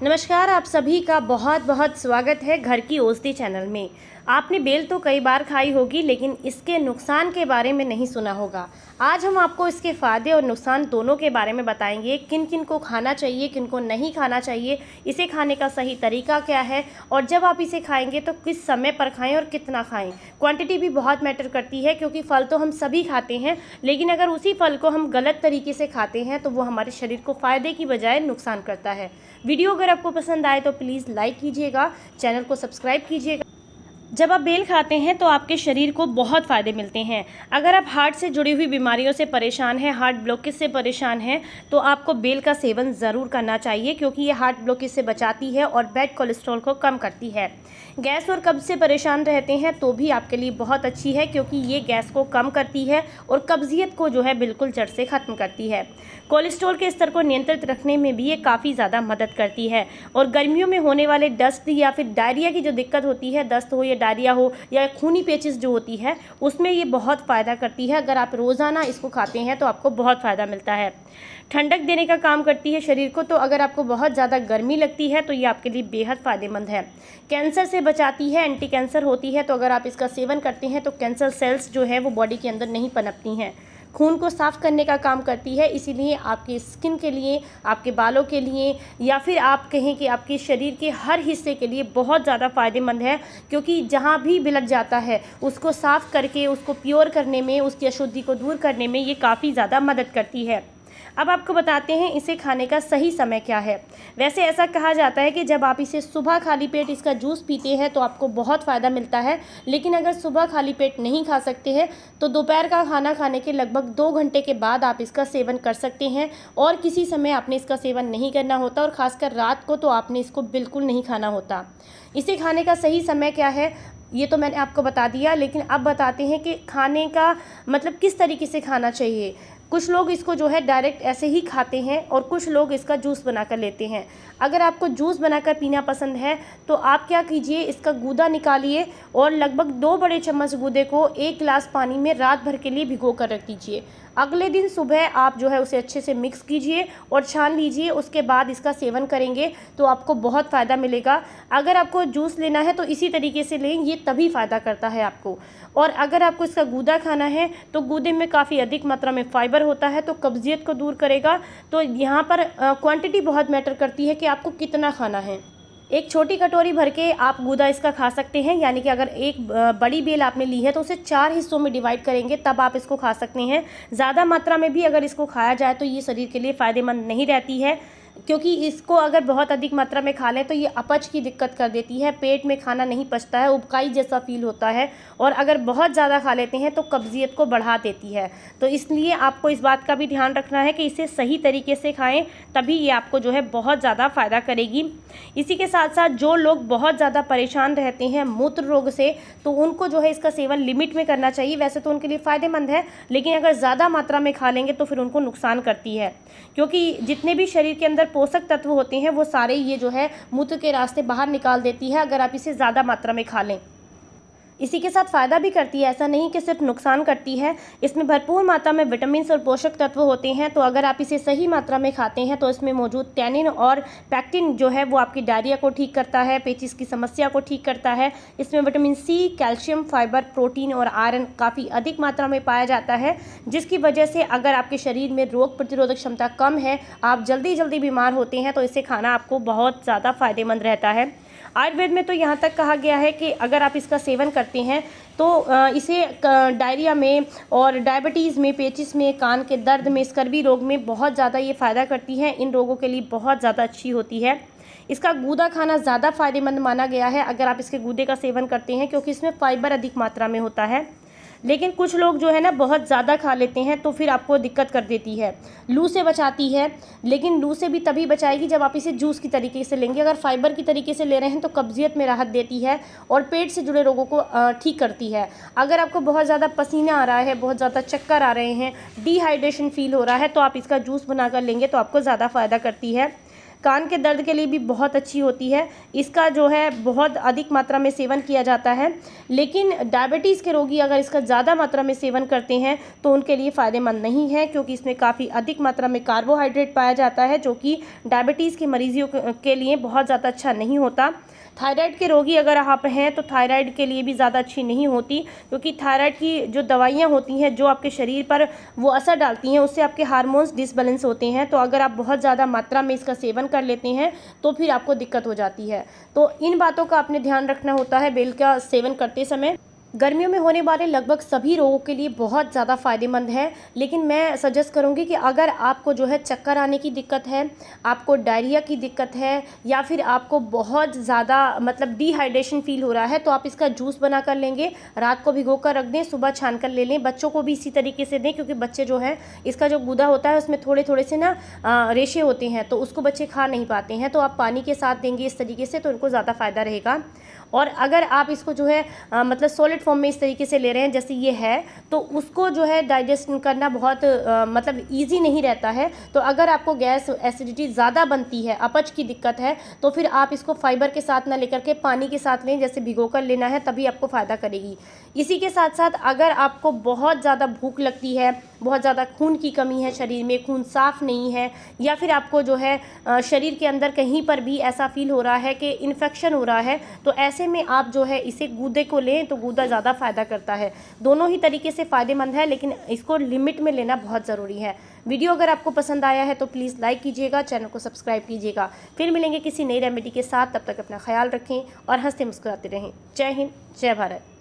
नमस्कार, आप सभी का बहुत बहुत स्वागत है घर की औषधि चैनल में। आपने बेल तो कई बार खाई होगी, लेकिन इसके नुकसान के बारे में नहीं सुना होगा। आज हम आपको इसके फ़ायदे और नुकसान दोनों के बारे में बताएंगे। किन किन को खाना चाहिए, किन को नहीं खाना चाहिए, इसे खाने का सही तरीका क्या है, और जब आप इसे खाएंगे तो किस समय पर खाएं और कितना खाएं। क्वांटिटी भी बहुत मैटर करती है, क्योंकि फल तो हम सभी खाते हैं, लेकिन अगर उसी फल को हम गलत तरीके से खाते हैं तो वो हमारे शरीर को फ़ायदे की बजाय नुकसान करता है। वीडियो अगर आपको पसंद आए तो प्लीज़ लाइक कीजिएगा, चैनल को सब्सक्राइब कीजिएगा। जब आप बेल खाते हैं तो आपके शरीर को बहुत फ़ायदे मिलते हैं। अगर आप हार्ट से जुड़ी हुई बीमारियों से परेशान हैं, हार्ट ब्लॉकेज से परेशान हैं, तो आपको बेल का सेवन ज़रूर करना चाहिए, क्योंकि ये हार्ट ब्लॉकेज से बचाती है और बैड कोलेस्ट्रॉल को कम करती है। गैस और कब्ज़ से परेशान रहते हैं तो भी आपके लिए बहुत अच्छी है, क्योंकि ये गैस को कम करती है और कब्ज़ियत को जो है बिल्कुल जड़ से ख़त्म करती है। कोलेस्ट्रॉल के स्तर को नियंत्रित रखने में भी ये काफ़ी ज़्यादा मदद करती है। और गर्मियों में होने वाले दस्त या फिर डायरिया की जो दिक्कत होती है, दस्त हो या डायरिया हो या खूनी पेचिस जो होती है, उसमें ये बहुत फ़ायदा करती है। अगर आप रोज़ाना इसको खाते हैं तो आपको बहुत फ़ायदा मिलता है। ठंडक देने का काम करती है शरीर को, तो अगर आपको बहुत ज़्यादा गर्मी लगती है तो ये आपके लिए बेहद फ़ायदेमंद है। कैंसर से बचाती है, एंटी कैंसर होती है, तो अगर आप इसका सेवन करते हैं तो कैंसर सेल्स जो है वो बॉडी के अंदर नहीं पनपती हैं। खून को साफ़ करने का काम करती है, इसीलिए आपकी स्किन के लिए, आपके बालों के लिए, या फिर आप कहें कि आपके शरीर के हर हिस्से के लिए बहुत ज़्यादा फ़ायदेमंद है। क्योंकि जहाँ भी बिलक जाता है उसको साफ़ करके, उसको प्योर करने में, उसकी अशुद्धि को दूर करने में ये काफ़ी ज़्यादा मदद करती है। अब आपको बताते हैं इसे खाने का सही समय क्या है। वैसे ऐसा कहा जाता है कि जब आप इसे सुबह खाली पेट इसका जूस पीते हैं तो आपको बहुत फ़ायदा मिलता है, लेकिन अगर सुबह खाली पेट नहीं खा सकते हैं तो दोपहर का खाना खाने के लगभग 2 घंटे के बाद आप इसका सेवन कर सकते हैं। और किसी समय आपने इसका सेवन नहीं करना होता, और ख़ासकर रात को तो आपने इसको बिल्कुल नहीं खाना होता। इसे खाने का सही समय क्या है ये तो मैंने आपको बता दिया, लेकिन अब बताते हैं कि खाने का मतलब किस तरीके से खाना चाहिए। कुछ लोग इसको जो है डायरेक्ट ऐसे ही खाते हैं, और कुछ लोग इसका जूस बनाकर लेते हैं। अगर आपको जूस बनाकर पीना पसंद है तो आप क्या कीजिए, इसका गूदा निकालिए और लगभग 2 बड़े चम्मच गूदे को 1 गिलास पानी में रात भर के लिए भिगो कर रख दीजिए। अगले दिन सुबह आप जो है उसे अच्छे से मिक्स कीजिए और छान लीजिए। उसके बाद इसका सेवन करेंगे तो आपको बहुत फ़ायदा मिलेगा। अगर आपको जूस लेना है तो इसी तरीके से लें, ये तभी फ़ायदा करता है आपको। और अगर आपको इसका गूदा खाना है तो गूदे में काफ़ी अधिक मात्रा में फाइबर होता है, तो कब्जियत को दूर करेगा। तो यहाँ पर क्वांटिटी बहुत मैटर करती है कि आपको कितना खाना है। एक छोटी कटोरी भर के आप गूदा इसका खा सकते हैं, यानी कि अगर एक बड़ी बेल आपने ली है तो उसे 4 हिस्सों में डिवाइड करेंगे तब आप इसको खा सकते हैं। ज़्यादा मात्रा में भी अगर इसको खाया जाए तो ये शरीर के लिए फ़ायदेमंद नहीं रहती है, क्योंकि इसको अगर बहुत अधिक मात्रा में खा लें तो ये अपच की दिक्कत कर देती है। पेट में खाना नहीं पचता है, उबकाई जैसा फील होता है, और अगर बहुत ज़्यादा खा लेते हैं तो कब्जियत को बढ़ा देती है। तो इसलिए आपको इस बात का भी ध्यान रखना है कि इसे सही तरीके से खाएं, तभी ये आपको जो है बहुत ज़्यादा फ़ायदा करेगी। इसी के साथ साथ जो लोग बहुत ज़्यादा परेशान रहते हैं मूत्र रोग से, तो उनको जो है इसका सेवन लिमिट में करना चाहिए। वैसे तो उनके लिए फ़ायदेमंद है, लेकिन अगर ज़्यादा मात्रा में खा लेंगे तो फिर उनको नुकसान करती है, क्योंकि जितने भी शरीर के अंदर पोषक तत्व होते हैं वो सारे ये जो है मूत्र के रास्ते बाहर निकाल देती है, अगर आप इसे ज़्यादा मात्रा में खा लें। इसी के साथ फ़ायदा भी करती है, ऐसा नहीं कि सिर्फ नुकसान करती है। इसमें भरपूर मात्रा में विटामिन और पोषक तत्व होते हैं, तो अगर आप इसे सही मात्रा में खाते हैं तो इसमें मौजूद टैनिन और पैक्टिन जो है वो आपकी डायरिया को ठीक करता है, पेचिस की समस्या को ठीक करता है। इसमें vitamin C, calcium, fibre, protein और आयरन काफ़ी अधिक मात्रा में पाया जाता है, जिसकी वजह से अगर आपके शरीर में रोग प्रतिरोधक क्षमता कम है, आप जल्दी जल्दी बीमार होते हैं, तो इसे खाना आपको बहुत ज़्यादा फ़ायदेमंद रहता है। आयुर्वेद में तो यहाँ तक कहा गया है कि अगर आप इसका सेवन करते हैं तो इसे डायरिया में और डायबिटीज़ में, पेचिस में, कान के दर्द में, स्कर्वी रोग में बहुत ज़्यादा ये फ़ायदा करती है। इन रोगों के लिए बहुत ज़्यादा अच्छी होती है। इसका गूदा खाना ज़्यादा फ़ायदेमंद माना गया है अगर आप इसके गूदे का सेवन करते हैं, क्योंकि इसमें फाइबर अधिक मात्रा में होता है। लेकिन कुछ लोग जो है ना बहुत ज़्यादा खा लेते हैं तो फिर आपको दिक्कत कर देती है। लू से बचाती है, लेकिन लू से भी तभी बचाएगी जब आप इसे जूस की तरीके से लेंगे। अगर फाइबर की तरीके से ले रहे हैं तो कब्जियत में राहत देती है और पेट से जुड़े रोगों को ठीक करती है। अगर आपको बहुत ज़्यादा पसीना आ रहा है, बहुत ज़्यादा चक्कर आ रहे हैं, डिहाइड्रेशन फील हो रहा है, तो आप इसका जूस बनाकर लेंगे तो आपको ज़्यादा फ़ायदा करती है। कान के दर्द के लिए भी बहुत अच्छी होती है। इसका जो है बहुत अधिक मात्रा में सेवन किया जाता है, लेकिन डायबिटीज़ के रोगी अगर इसका ज़्यादा मात्रा में सेवन करते हैं तो उनके लिए फ़ायदेमंद नहीं है, क्योंकि इसमें काफ़ी अधिक मात्रा में कार्बोहाइड्रेट पाया जाता है, जो कि डायबिटीज़ के मरीजों के लिए बहुत ज़्यादा अच्छा नहीं होता। थायराइड के रोगी अगर आप हैं तो थायराइड के लिए भी ज़्यादा अच्छी नहीं होती, क्योंकि थायराइड की जो दवाइयाँ होती हैं जो आपके शरीर पर वो असर डालती हैं, उससे आपके हार्मोन्स डिसबैलेंस होते हैं। तो अगर आप बहुत ज़्यादा मात्रा में इसका सेवन कर लेते हैं तो फिर आपको दिक्कत हो जाती है। तो इन बातों का आपने ध्यान रखना होता है बेल का सेवन करते समय। गर्मियों में होने वाले लगभग सभी रोगों के लिए बहुत ज़्यादा फ़ायदेमंद है, लेकिन मैं सजेस्ट करूँगी कि अगर आपको जो है चक्कर आने की दिक्कत है, आपको डायरिया की दिक्कत है, या फिर आपको बहुत ज़्यादा मतलब डिहाइड्रेशन फील हो रहा है, तो आप इसका जूस बना कर लेंगे, रात को भिगो कर रख दें, सुबह छान कर ले लें। बच्चों को भी इसी तरीके से दें, क्योंकि बच्चे जो है इसका जो गूदा होता है उसमें थोड़े थोड़े से ना रेशे होते हैं, तो उसको बच्चे खा नहीं पाते हैं। तो आप पानी के साथ देंगे इस तरीके से तो उनको ज़्यादा फ़ायदा रहेगा। और अगर आप इसको जो है मतलब सॉलिड फॉर्म में इस तरीके से ले रहे हैं जैसे ये है, तो उसको जो है डाइजेस्ट करना बहुत मतलब इजी नहीं रहता है। तो अगर आपको गैस एसिडिटी ज़्यादा बनती है, अपच की दिक्कत है, तो फिर आप इसको फाइबर के साथ ना लेकर के पानी के साथ लें, जैसे भिगो कर लेना है, तभी आपको फ़ायदा करेगी। इसी के साथ साथ अगर आपको बहुत ज़्यादा भूख लगती है, बहुत ज़्यादा खून की कमी है, शरीर में खून साफ़ नहीं है, या फिर आपको जो है शरीर के अंदर कहीं पर भी ऐसा फील हो रहा है कि इन्फेक्शन हो रहा है, तो ऐसे में आप जो है इसे गूदे को लें तो गूदा ज़्यादा फ़ायदा करता है। दोनों ही तरीके से फ़ायदेमंद है, लेकिन इसको लिमिट में लेना बहुत ज़रूरी है। वीडियो अगर आपको पसंद आया है तो प्लीज़ लाइक कीजिएगा, चैनल को सब्सक्राइब कीजिएगा। फिर मिलेंगे किसी नई रेमेडी के साथ, तब तक अपना ख्याल रखें और हंसते मुस्कुराते रहें। जय हिंद, जय भारत।